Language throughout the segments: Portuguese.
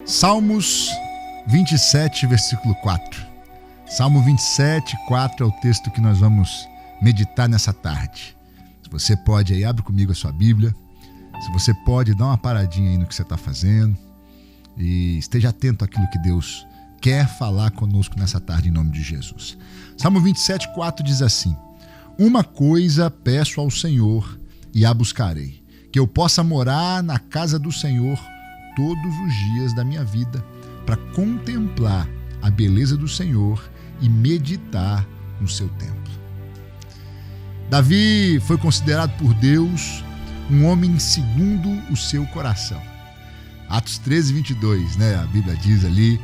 Salmos 27, versículo 4. Salmo 27, 4 é o texto que nós vamos meditar nessa tarde. Se você pode aí, abre comigo a sua Bíblia. Se você pode, dá uma paradinha aí no que você está fazendo e esteja atento àquilo que Deus quer falar conosco nessa tarde em nome de Jesus. Salmo 27, 4 diz assim: Uma coisa peço ao Senhor e a buscarei, que eu possa morar na casa do Senhor todos os dias da minha vida, para contemplar a beleza do Senhor e meditar no seu templo. Davi foi considerado por Deus um homem segundo o seu coração. Atos 13, 22, A Bíblia diz ali,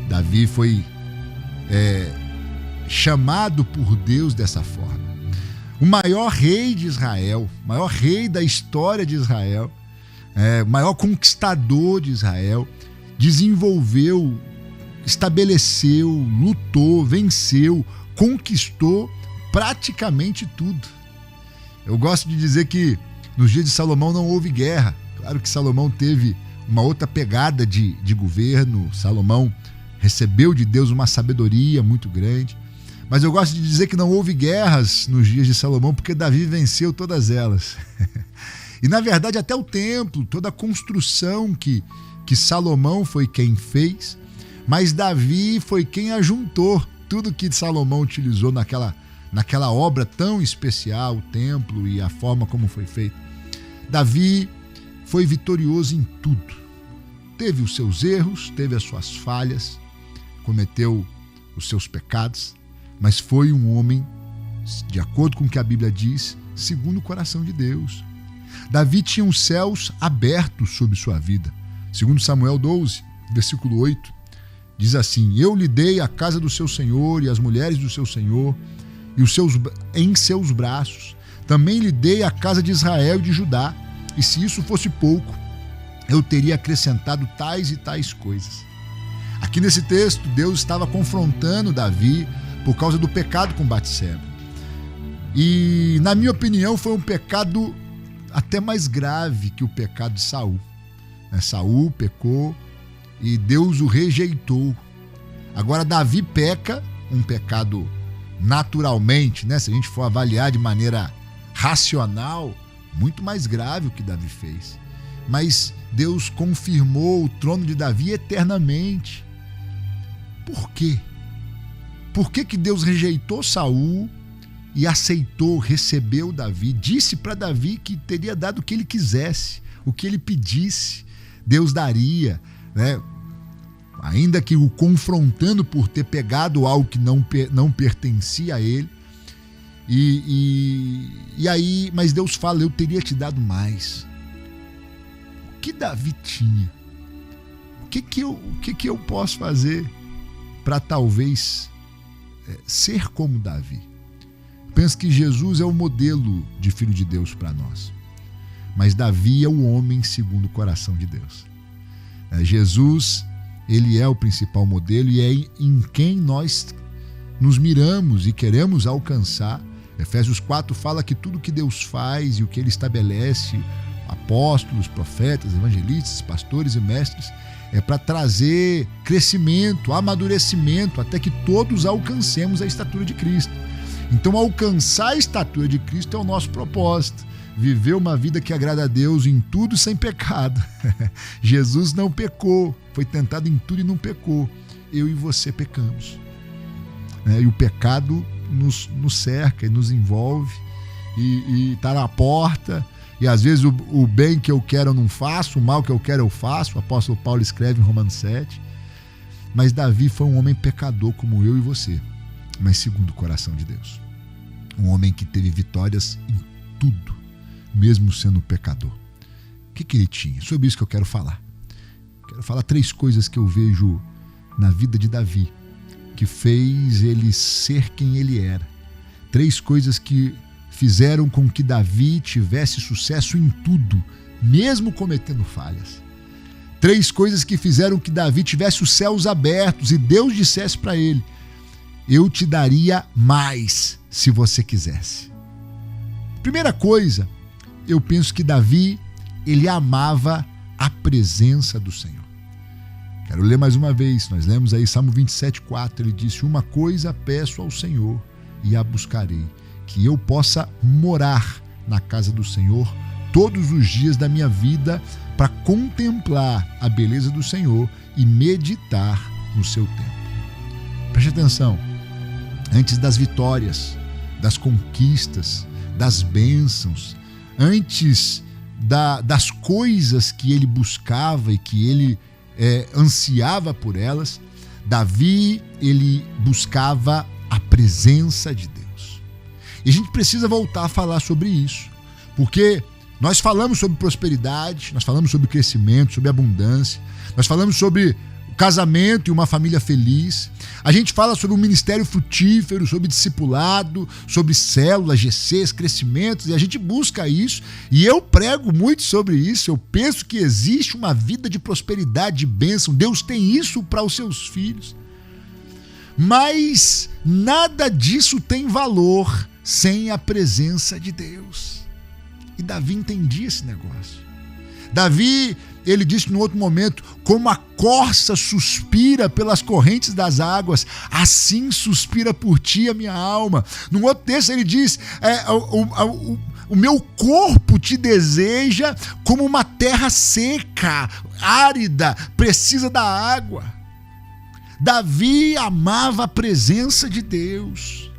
Davi foi chamado por Deus dessa forma. O maior rei de Israel, o maior rei da história de Israel, o maior conquistador de Israel, desenvolveu, estabeleceu, lutou, venceu, conquistou praticamente tudo. Eu gosto de dizer que nos dias de Salomão não houve guerra. Claro que Salomão teve uma outra pegada de governo, Salomão recebeu de Deus uma sabedoria muito grande, mas eu gosto de dizer que não houve guerras nos dias de Salomão porque Davi venceu todas elas. E na verdade até o templo, toda a construção que Salomão foi quem fez, mas Davi foi quem ajuntou tudo que Salomão utilizou naquela obra tão especial, o templo e a forma como foi feito. Davi foi vitorioso em tudo. Teve os seus erros, teve as suas falhas, cometeu os seus pecados, mas foi um homem, de acordo com o que a Bíblia diz, segundo o coração de Deus. Davi tinha os céus abertos sobre sua vida. Segundo Samuel 12, versículo 8, diz assim: Eu lhe dei a casa do seu senhor e as mulheres do seu senhor em seus braços. Também lhe dei a casa de Israel e de Judá. E se isso fosse pouco, eu teria acrescentado tais e tais coisas. Aqui nesse texto, Deus estava confrontando Davi por causa do pecado com Batseba. E, na minha opinião, foi um pecado até mais grave que o pecado de Saul. Saul pecou e Deus o rejeitou. Agora Davi peca, um pecado naturalmente, se a gente for avaliar de maneira racional, muito mais grave o que Davi fez. Mas Deus confirmou o trono de Davi eternamente. Por quê? Por que Deus rejeitou Saul e aceitou, recebeu Davi, disse para Davi que teria dado o que ele quisesse, o que ele pedisse, Deus daria, ainda que o confrontando por ter pegado algo que não pertencia a ele. E aí, mas Deus fala: eu teria te dado mais. O que Davi tinha? O que eu posso fazer para talvez ser como Davi? Penso que Jesus é o modelo de filho de Deus para nós. Mas Davi é o homem segundo o coração de Deus. Jesus, ele é o principal modelo e é em quem nós nos miramos e queremos alcançar. Efésios 4 fala que tudo que Deus faz e o que ele estabelece, apóstolos, profetas, evangelistas, pastores e mestres, é para trazer crescimento, amadurecimento, até que todos alcancemos a estatura de Cristo. Então, alcançar a estatura de Cristo é o nosso propósito. Viver uma vida que agrada a Deus em tudo sem pecado. Jesus não pecou, foi tentado em tudo e não pecou. Eu e você pecamos. E o pecado nos cerca e nos envolve e está na porta. E às vezes o bem que eu quero eu não faço, o mal que eu quero eu faço. O apóstolo Paulo escreve em Romanos 7. Mas Davi foi um homem pecador como eu e você, mas segundo o coração de Deus. Um homem que teve vitórias em tudo, mesmo sendo pecador. O que ele tinha? Sobre isso que eu quero falar. Quero falar 3 coisas que eu vejo na vida de Davi, que fez ele ser quem ele era. 3 coisas que fizeram com que Davi tivesse sucesso em tudo, mesmo cometendo falhas. 3 coisas que fizeram que Davi tivesse os céus abertos e Deus dissesse para ele: eu te daria mais se você quisesse. Primeira coisa, eu penso que Davi, ele amava a presença do Senhor. Quero ler mais uma vez. Nós lemos aí Salmo 27:4. Ele disse: uma coisa peço ao Senhor e a buscarei, que eu possa morar na casa do Senhor todos os dias da minha vida, para contemplar a beleza do Senhor e meditar no seu templo. Preste atenção. Antes das vitórias, das conquistas, das bênçãos, antes das coisas que ele buscava e que ele ansiava por elas, Davi, ele buscava a presença de Deus. E a gente precisa voltar a falar sobre isso, porque nós falamos sobre prosperidade, nós falamos sobre crescimento, sobre abundância, nós falamos sobre o casamento e uma família feliz, a gente fala sobre um ministério frutífero, sobre discipulado, sobre células, GCs, crescimentos, e a gente busca isso, e eu prego muito sobre isso. Eu penso que existe uma vida de prosperidade, de bênção. Deus tem isso para os seus filhos, mas nada disso tem valor sem a presença de Deus. E Davi entendia esse negócio. Davi, ele disse num outro momento: como a corça suspira pelas correntes das águas, assim suspira por ti a minha alma. Num outro texto ele diz: o meu corpo te deseja como uma terra seca, árida, precisa da água. Davi amava a presença de Deus.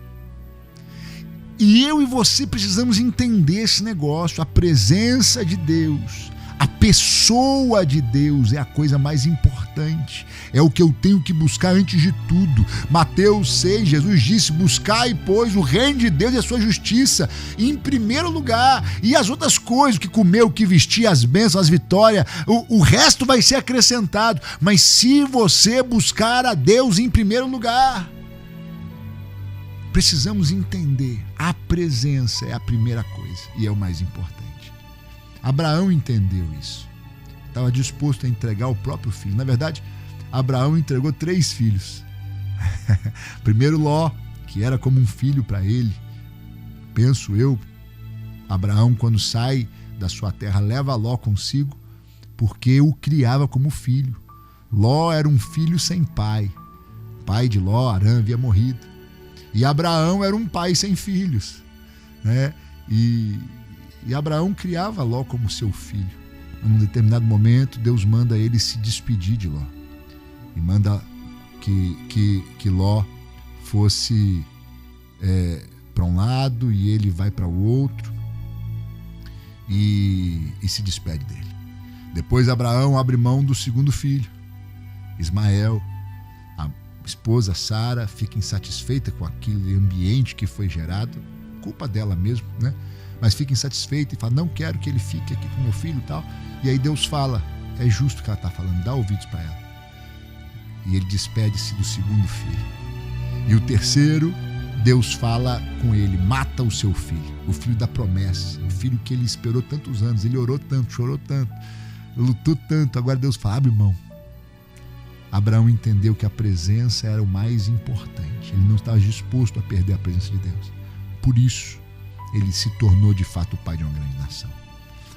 E eu e você precisamos entender esse negócio. A presença de Deus, a pessoa de Deus é a coisa mais importante. É o que eu tenho que buscar antes de tudo. Mateus 6, Jesus disse: buscai, pois, o reino de Deus e a sua justiça em primeiro lugar. E as outras coisas, o que comer, o que vestir, as bênçãos, as vitórias, o resto vai ser acrescentado. Mas se você buscar a Deus em primeiro lugar, precisamos entender, a presença é a primeira coisa e é o mais importante. Abraão entendeu isso. Estava disposto a entregar o próprio filho. Na verdade, Abraão entregou 3 filhos. Primeiro Ló, que era como um filho para ele. Penso eu, Abraão, quando sai da sua terra, leva Ló consigo, porque o criava como filho. Ló era um filho sem pai. O pai de Ló, Arã, havia morrido. E Abraão era um pai sem filhos, né? E Abraão criava Ló como seu filho. Num determinado momento, Deus manda ele se despedir de Ló. E manda que Ló fosse para um lado e ele vai para o outro e se despede dele. Depois Abraão abre mão do segundo filho, Ismael. A esposa Sara fica insatisfeita com aquele ambiente que foi gerado, culpa dela mesmo, né? Mas fica insatisfeita e fala: não quero que ele fique aqui com meu filho e tal. E aí Deus fala: é justo o que ela está falando, dá ouvidos para ela. E ele despede-se do segundo filho. E o terceiro, Deus fala com ele: mata o seu filho, o filho da promessa, o filho que ele esperou tantos anos, ele orou tanto, chorou tanto, lutou tanto. Agora Deus fala: abre mão. Abraão entendeu que a presença era o mais importante. Ele não estava disposto a perder a presença de Deus. Por isso, ele se tornou de fato o pai de uma grande nação.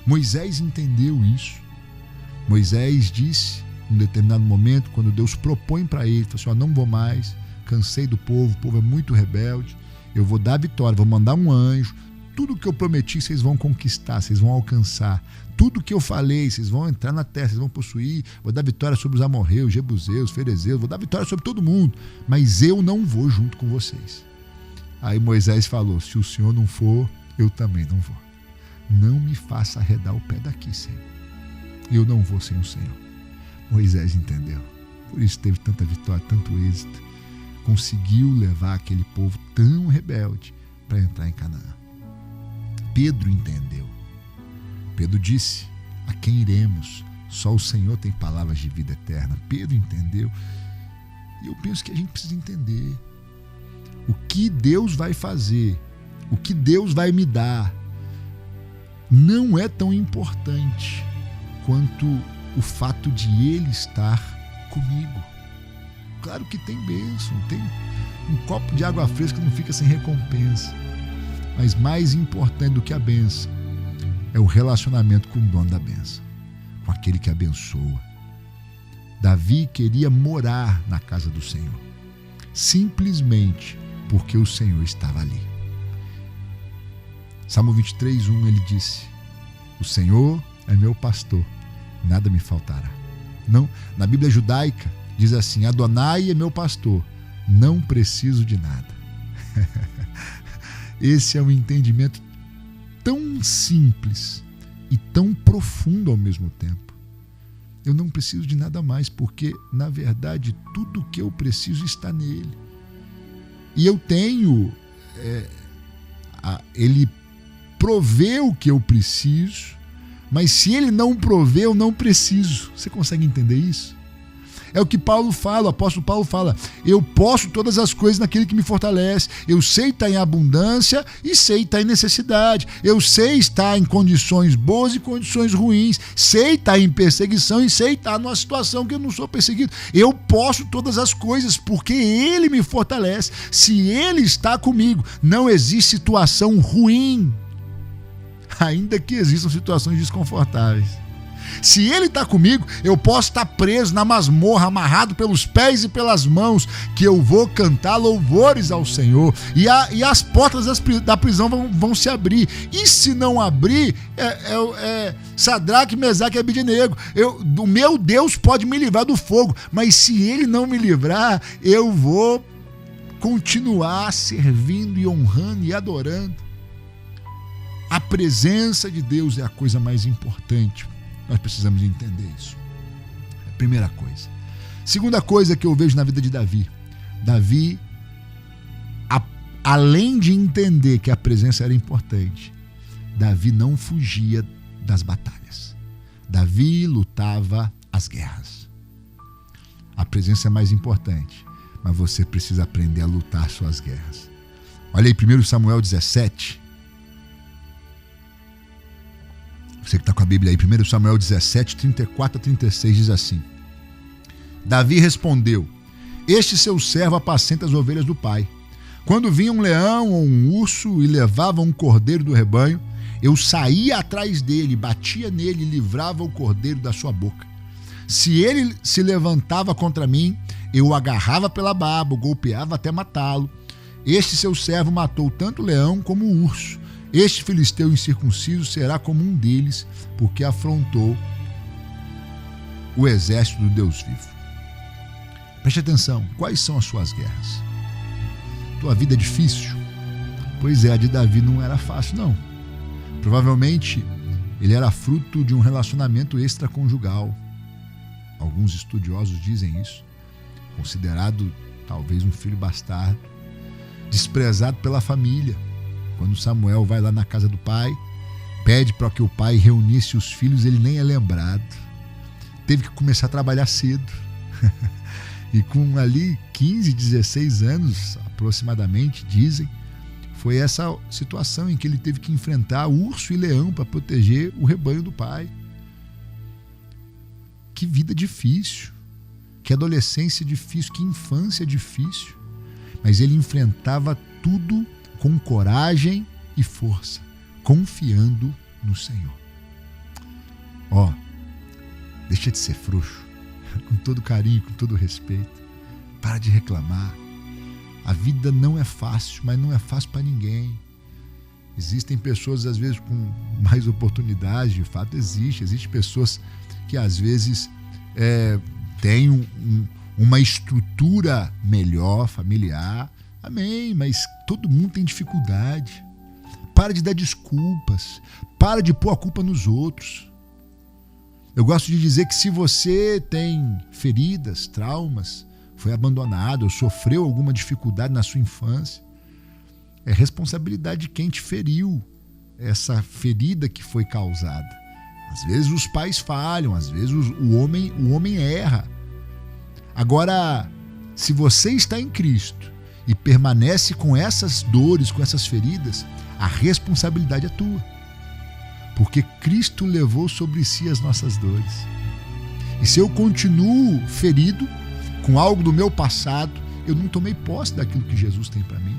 Moisés entendeu isso. Moisés disse, em um determinado momento, quando Deus propõe para ele, falou assim: não vou mais, cansei do povo, o povo é muito rebelde, eu vou dar a vitória, vou mandar um anjo, tudo que eu prometi vocês vão conquistar, vocês vão alcançar. Tudo que eu falei, vocês vão entrar na terra, vocês vão possuir, vou dar vitória sobre os amorreus, jebuseus, ferezeus, vou dar vitória sobre todo mundo, mas eu não vou junto com vocês. Aí Moisés falou: se o Senhor não for, eu também não vou. Não me faça arredar o pé daqui, Senhor. Eu não vou sem o Senhor. Moisés entendeu. Por isso teve tanta vitória, tanto êxito. Conseguiu levar aquele povo tão rebelde para entrar em Canaã. Pedro entendeu. Pedro disse: a quem iremos? Só o Senhor tem palavras de vida eterna. Pedro entendeu. E eu penso que a gente precisa entender o que Deus vai fazer, o que Deus vai me dar, não é tão importante quanto o fato de Ele estar comigo. Claro que tem bênção, tem um copo de água fresca, não fica sem recompensa. Mas mais importante do que a bênção é o relacionamento com o dono da bênção, com aquele que abençoa. Davi queria morar na casa do Senhor, simplesmente porque o Senhor estava ali. Salmo 23:1 ele disse: o Senhor é meu pastor, nada me faltará. Não, na Bíblia judaica diz assim: Adonai é meu pastor, não preciso de nada. Esse é um entendimento tão simples e tão profundo ao mesmo tempo. Eu não preciso de nada mais, porque, na verdade, tudo que eu preciso está nele. E eu tenho... ele provê o que eu preciso, mas se ele não provê, eu não preciso. Você consegue entender isso? É o que Paulo fala, o apóstolo Paulo fala: eu posso todas as coisas naquele que me fortalece. Eu sei estar em abundância e sei estar em necessidade. Eu sei estar em condições boas e condições ruins. Sei estar em perseguição e sei estar numa situação que eu não sou perseguido. Eu posso todas as coisas porque ele me fortalece. Se ele está comigo, não existe situação ruim, ainda que existam situações desconfortáveis. Se ele está comigo, eu posso estar preso na masmorra, amarrado pelos pés e pelas mãos, que eu vou cantar louvores ao Senhor. E as portas da prisão vão se abrir. E se não abrir, Sadraque, Mesaque e Abednego. O meu Deus pode me livrar do fogo, mas se ele não me livrar, eu vou continuar servindo e honrando e adorando. A presença de Deus é a coisa mais importante. Nós precisamos entender isso. Primeira coisa. Segunda coisa que eu vejo na vida de Davi. Davi, além de entender que a presença era importante, Davi não fugia das batalhas. Davi lutava as guerras. A presença é mais importante, mas você precisa aprender a lutar suas guerras. Olha aí, 1 Samuel 17. Você que está com a Bíblia aí, 1 Samuel 17, 34 a 36, diz assim: Davi respondeu: este seu servo apacenta as ovelhas do pai. Quando vinha um leão ou um urso e levava um cordeiro do rebanho, eu saía atrás dele, batia nele e livrava o cordeiro da sua boca. Se ele se levantava contra mim, eu o agarrava pela barba, o golpeava até matá-lo. Este seu servo matou tanto o leão como o urso. Este filisteu incircunciso será como um deles, porque afrontou o exército do Deus vivo. Preste atenção, quais são as suas guerras? Tua vida é difícil? Pois é, a de Davi não era fácil, não. Provavelmente, ele era fruto de um relacionamento extraconjugal. Alguns estudiosos dizem isso. Considerado, talvez, um filho bastardo. Desprezado pela família. Quando Samuel vai lá na casa do pai, pede para que o pai reunisse os filhos, ele nem é lembrado. Teve que começar a trabalhar cedo. E com ali 15, 16 anos, aproximadamente, dizem, foi essa situação em que ele teve que enfrentar urso e leão para proteger o rebanho do pai. Que vida difícil, que adolescência difícil, que infância difícil. Mas ele enfrentava tudo com coragem e força, confiando no Senhor. Deixa de ser frouxo, com todo carinho, com todo respeito. Para de reclamar. A vida não é fácil, mas não é fácil para ninguém. Existem pessoas, às vezes, com mais oportunidade, de fato existe. Existem pessoas que, às vezes, têm uma estrutura melhor, familiar. Amém, mas todo mundo tem dificuldade. Para de dar desculpas. Para de pôr a culpa nos outros. Eu gosto de dizer que se você tem feridas, traumas, foi abandonado ou sofreu alguma dificuldade na sua infância, é responsabilidade de quem te feriu, essa ferida que foi causada. Às vezes os pais falham, às vezes o homem erra. Agora, se você está em Cristo e permanece com essas dores, com essas feridas, a responsabilidade é tua. Porque Cristo levou sobre si as nossas dores. E se eu continuo ferido com algo do meu passado, eu não tomei posse daquilo que Jesus tem para mim.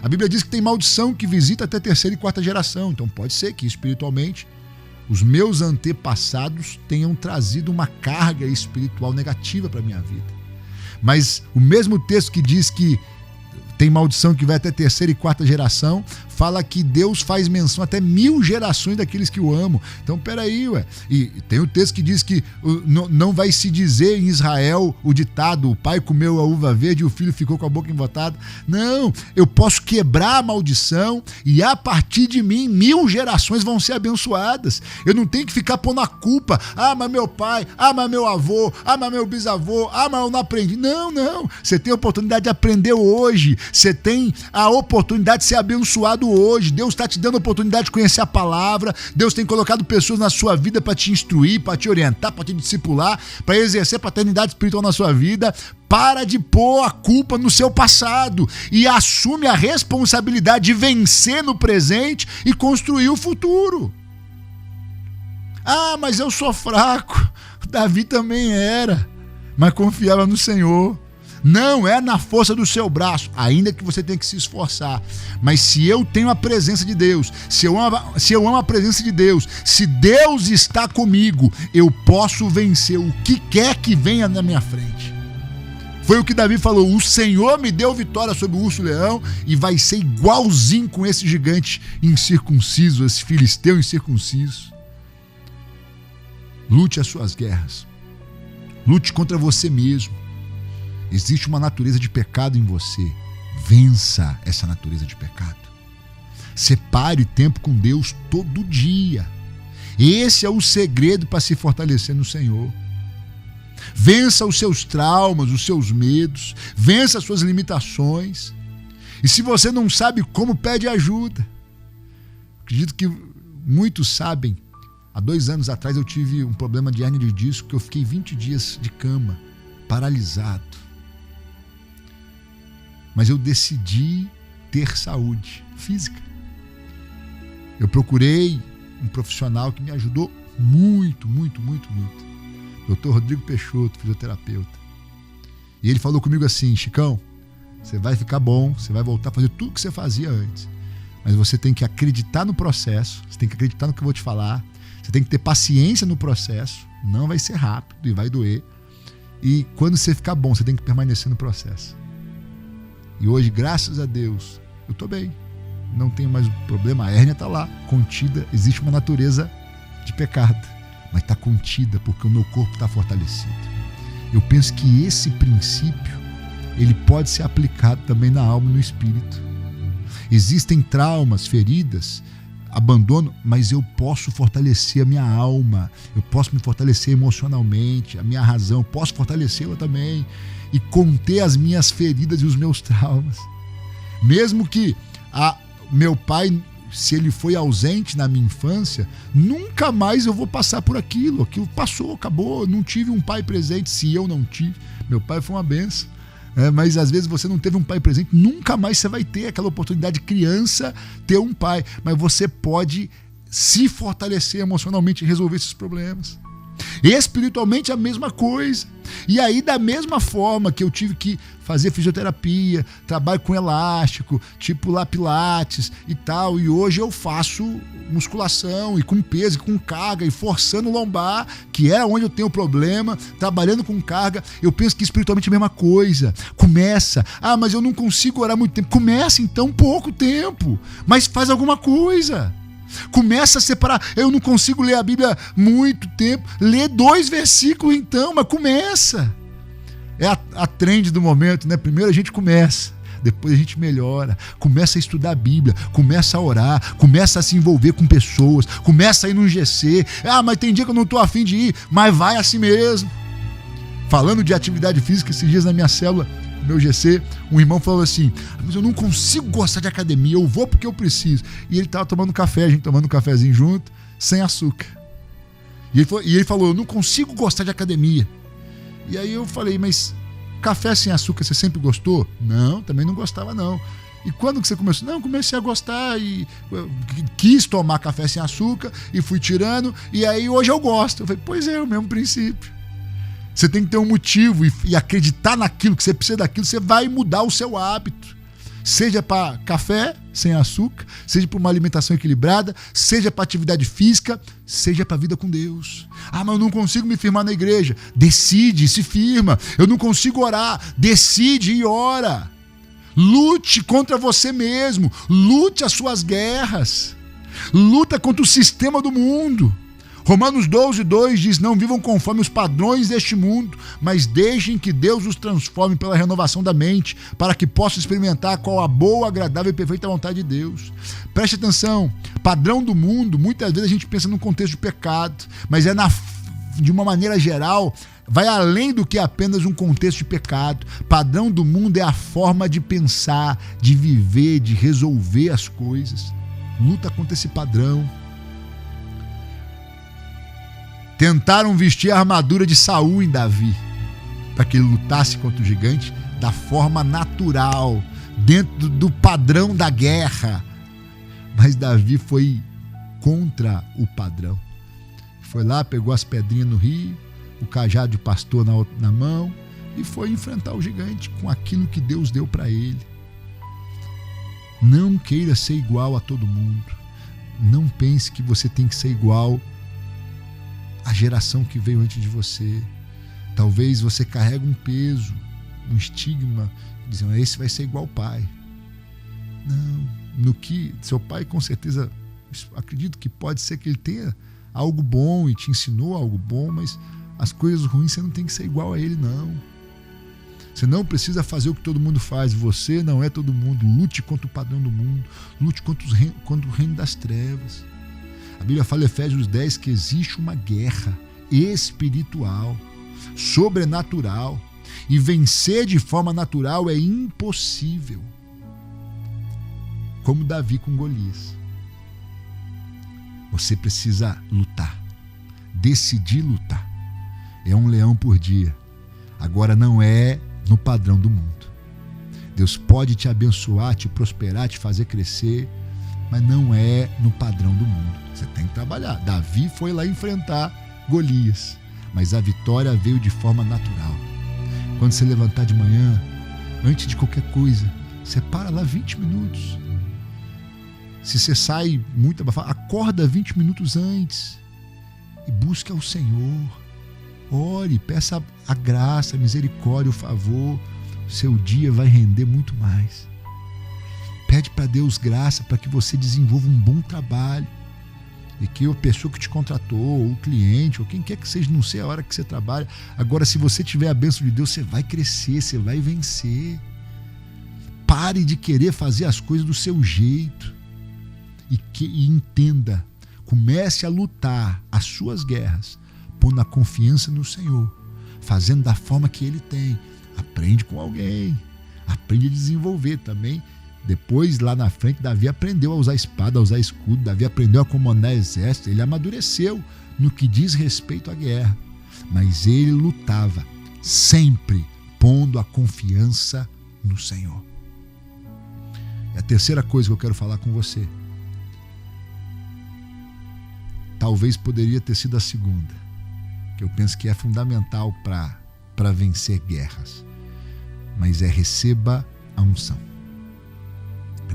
A Bíblia diz que tem maldição que visita até a terceira e quarta geração. Então pode ser que espiritualmente os meus antepassados tenham trazido uma carga espiritual negativa para a minha vida. Mas o mesmo texto que diz que tem maldição que vai até terceira e quarta geração, fala que Deus faz menção até 1000 gerações daqueles que o amam. Então, peraí, ué. E tem o texto que diz que não vai se dizer em Israel o ditado: o pai comeu a uva verde e o filho ficou com a boca embotada. Não, eu posso quebrar a maldição e a partir de mim 1000 gerações vão ser abençoadas. Eu não tenho que ficar pondo a culpa: ah, mas meu pai, ah, mas meu avô, ah, mas meu bisavô, ah, mas eu não aprendi. Não, não. Você tem a oportunidade de aprender hoje. Você tem a oportunidade de ser abençoado hoje. Deus está te dando a oportunidade de conhecer a palavra. Deus tem colocado pessoas na sua vida para te instruir, para te orientar, para te discipular, para exercer paternidade espiritual na sua vida. Para de pôr a culpa no seu passado e assume a responsabilidade de vencer no presente e construir o futuro. Ah, mas eu sou fraco. Davi também era, mas confiava no Senhor. Não é na força do seu braço, ainda que você tenha que se esforçar. Mas se eu tenho a presença de Deus, se eu amo a presença de Deus, se Deus está comigo, eu posso vencer o que quer que venha na minha frente. Foi o que Davi falou: o Senhor me deu vitória sobre o urso-leão, e vai ser igualzinho com esse gigante incircunciso, esse filisteu incircunciso. Lute as suas guerras. Lute contra você mesmo. Existe uma natureza de pecado em você. Vença essa natureza de pecado. Separe tempo com Deus todo dia. Esse é o segredo para se fortalecer no Senhor. Vença os seus traumas, os seus medos. Vença as suas limitações. E se você não sabe como, pede ajuda. Acredito que muitos sabem. Há 2 anos atrás eu tive um problema de hérnia de disco, que eu fiquei 20 dias de cama, paralisado. Mas eu decidi ter saúde física. Eu procurei um profissional que me ajudou muito, muito, muito, muito. Dr. Rodrigo Peixoto, fisioterapeuta. E ele falou comigo assim: Chicão, você vai ficar bom, você vai voltar a fazer tudo que você fazia antes. Mas você tem que acreditar no processo, você tem que acreditar no que eu vou te falar, você tem que ter paciência no processo, não vai ser rápido e vai doer. E quando você ficar bom, você tem que permanecer no processo. E hoje, graças a Deus, eu estou bem. Não tenho mais problema, a hérnia está lá, contida. Existe uma natureza de pecado, mas está contida porque o meu corpo está fortalecido. Eu penso que esse princípio, ele pode ser aplicado também na alma e no espírito. Existem traumas, feridas, abandono, mas eu posso fortalecer a minha alma, eu posso me fortalecer emocionalmente, a minha razão, eu posso fortalecê-la também e conter as minhas feridas e os meus traumas. Mesmo que meu pai, se ele foi ausente na minha infância, nunca mais eu vou passar por aquilo. Aquilo passou, acabou, eu não tive um pai presente. Se eu não tive, meu pai foi uma benção. Mas às vezes você não teve um pai presente, nunca mais você vai ter aquela oportunidade de criança ter um pai. Mas você pode se fortalecer emocionalmente e resolver esses problemas. Espiritualmente a mesma coisa. E aí, da mesma forma que eu tive que fazer fisioterapia, trabalho com elástico, tipo lá pilates e tal, e hoje eu faço musculação e com peso, e com carga, e forçando o lombar, que é onde eu tenho problema, trabalhando com carga. Eu penso que espiritualmente é a mesma coisa. Começa: ah, mas eu não consigo orar muito tempo. Começa então pouco tempo, mas faz alguma coisa. Começa a separar. Eu não consigo ler a Bíblia muito tempo. Lê 2 versículos então, mas começa. É a trend do momento, né? Primeiro a gente começa, depois a gente melhora. Começa a estudar a Bíblia, começa a orar, começa a se envolver com pessoas, começa a ir num GC. Ah, mas tem dia que eu não estou afim de ir, mas vai assim mesmo. Falando de atividade física, esses dias na minha célula, meu GC, um irmão falou assim: mas eu não consigo gostar de academia, eu vou porque eu preciso. E ele estava tomando café, a gente tomando um cafezinho junto, sem açúcar. E ele falou: eu não consigo gostar de academia. E aí eu falei: mas café sem açúcar você sempre gostou? Não, também não gostava não. E quando que você começou? Não, comecei a gostar e quis tomar café sem açúcar e fui tirando, e aí hoje eu gosto. Eu falei: pois é o mesmo princípio. Você tem que ter um motivo e acreditar naquilo, que você precisa daquilo, você vai mudar o seu hábito. Seja para café sem açúcar, seja para uma alimentação equilibrada, seja para atividade física, seja para a vida com Deus. Ah, mas eu não consigo me firmar na igreja. Decide, se firma. Eu não consigo orar. Decide e ora. Lute contra você mesmo. Lute as suas guerras. Luta contra o sistema do mundo. Romanos 12:2 diz: não vivam conforme os padrões deste mundo, mas deixem que Deus os transforme pela renovação da mente, para que possam experimentar qual a boa, agradável e perfeita vontade de Deus. Preste atenção, padrão do mundo, muitas vezes a gente pensa num contexto de pecado, mas de uma maneira geral, vai além do que apenas um contexto de pecado. Padrão do mundo é a forma de pensar, de viver, de resolver as coisas. Luta contra esse padrão. Tentaram vestir a armadura de Saul em Davi, para que ele lutasse contra o gigante da forma natural, dentro do padrão da guerra. Mas Davi foi contra o padrão. Foi lá, pegou as pedrinhas no rio, o cajado de pastor na mão e foi enfrentar o gigante com aquilo que Deus deu para ele. Não queira ser igual a todo mundo. Não pense que você tem que ser igual a geração que veio antes de você. Talvez você carregue um peso, um estigma, dizendo: esse vai ser igual ao pai. Não, no que seu pai, com certeza, acredito que pode ser que ele tenha algo bom e te ensinou algo bom, mas as coisas ruins você não tem que ser igual a ele, não. Você não precisa fazer o que todo mundo faz. Você não é todo mundo. Lute contra o padrão do mundo. Lute contra o reino das trevas. A Bíblia fala em Efésios 10 que existe uma guerra espiritual, sobrenatural, e vencer de forma natural é impossível. Como Davi com Golias. Você precisa lutar, decidir lutar. É um leão por dia. Agora não é no padrão do mundo. Deus pode te abençoar, te prosperar, te fazer crescer, mas não é no padrão do mundo. Você tem que trabalhar. Davi foi lá enfrentar Golias, mas a vitória veio de forma natural. Quando você levantar de manhã, antes de qualquer coisa, separa lá 20 minutos. Se você sai muito abafado, acorda 20 minutos antes e busca o Senhor. Ore, peça a graça, a misericórdia, o favor. Seu dia vai render muito mais. Pede para Deus graça para que você desenvolva um bom trabalho e que a pessoa que te contratou, ou o cliente, ou quem quer que seja, não sei a hora que você trabalha. Agora, se você tiver a bênção de Deus, você vai crescer, você vai vencer. Pare de querer fazer as coisas do seu jeito e entenda. Comece a lutar as suas guerras, pondo a confiança no Senhor, fazendo da forma que Ele tem. Aprende com alguém, aprende a desenvolver também. Depois, lá na frente, Davi aprendeu a usar espada, a usar escudo. Davi aprendeu a comandar exército. Ele amadureceu no que diz respeito à guerra. Mas ele lutava sempre pondo a confiança no Senhor. E a terceira coisa que eu quero falar com você, talvez poderia ter sido a segunda, que eu penso que é fundamental para vencer guerras, mas é: receba a unção.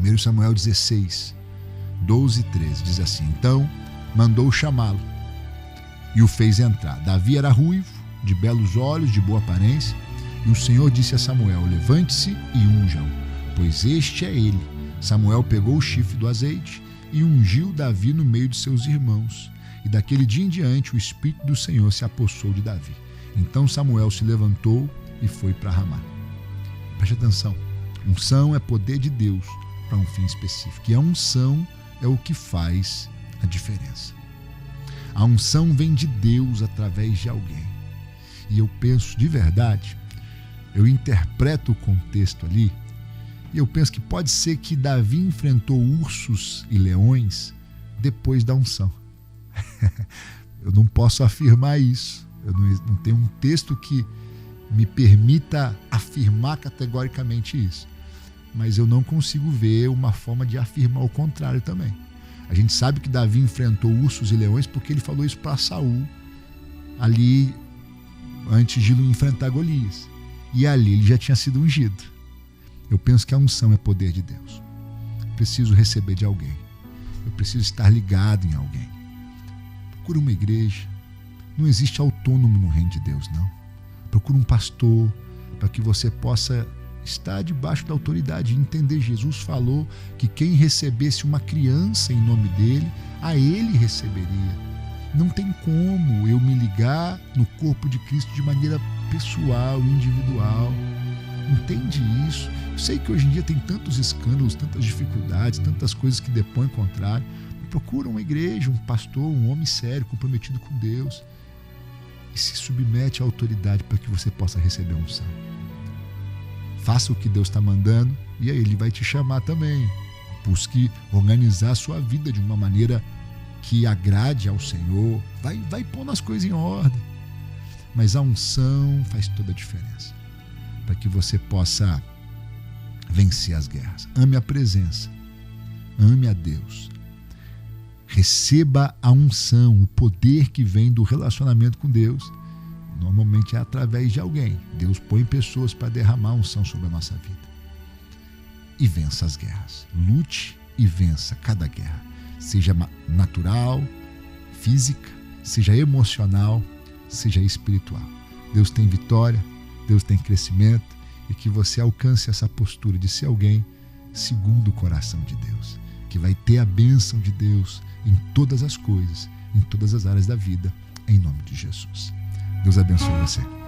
1 Samuel 16, 12 e 13 diz assim: então mandou chamá-lo e o fez entrar. Davi era ruivo, de belos olhos, de boa aparência, e o Senhor disse a Samuel: levante-se e unja-o, pois este é ele. Samuel pegou o chifre do azeite e ungiu Davi no meio de seus irmãos, e daquele dia em diante o Espírito do Senhor se apossou de Davi. Então Samuel se levantou e foi para Ramá. Preste atenção, unção é poder de Deus para um fim específico, e a unção é o que faz a diferença. A unção vem de Deus através de alguém, e eu penso de verdade, eu interpreto o contexto ali, e eu penso que pode ser que Davi enfrentou ursos e leões depois da unção. Eu não posso afirmar isso, eu não tenho um texto que me permita afirmar categoricamente isso. Mas eu não consigo ver uma forma de afirmar o contrário também. A gente sabe que Davi enfrentou ursos e leões porque ele falou isso para Saul ali antes de enfrentar Golias. E ali ele já tinha sido ungido. Eu penso que a unção é poder de Deus. Eu preciso receber de alguém. Eu preciso estar ligado em alguém. Procura uma igreja. Não existe autônomo no reino de Deus, não. Procura um pastor para que você possa estar debaixo da autoridade e entender. Jesus falou que quem recebesse uma criança em nome dele, a ele receberia. Não tem como eu me ligar no corpo de Cristo de maneira pessoal, individual. Entende isso? Eu sei que hoje em dia tem tantos escândalos, tantas dificuldades, tantas coisas que depõem contrário. Procura uma igreja, um pastor, um homem sério, comprometido com Deus, e se submete à autoridade para que você possa receber a unção. Faça o que Deus está mandando e aí Ele vai te chamar também. Busque organizar a sua vida de uma maneira que agrade ao Senhor. Vai pondo as coisas em ordem. Mas a unção faz toda a diferença para que você possa vencer as guerras. Ame a presença. Ame a Deus. Receba a unção, o poder que vem do relacionamento com Deus. Normalmente é através de alguém. Deus põe pessoas para derramar unção sobre a nossa vida. E vença as guerras. Lute e vença cada guerra. Seja natural, física, seja emocional, seja espiritual. Deus tem vitória, Deus tem crescimento, e que você alcance essa postura de ser alguém segundo o coração de Deus, que vai ter a bênção de Deus em todas as coisas, em todas as áreas da vida, em nome de Jesus. Deus abençoe você.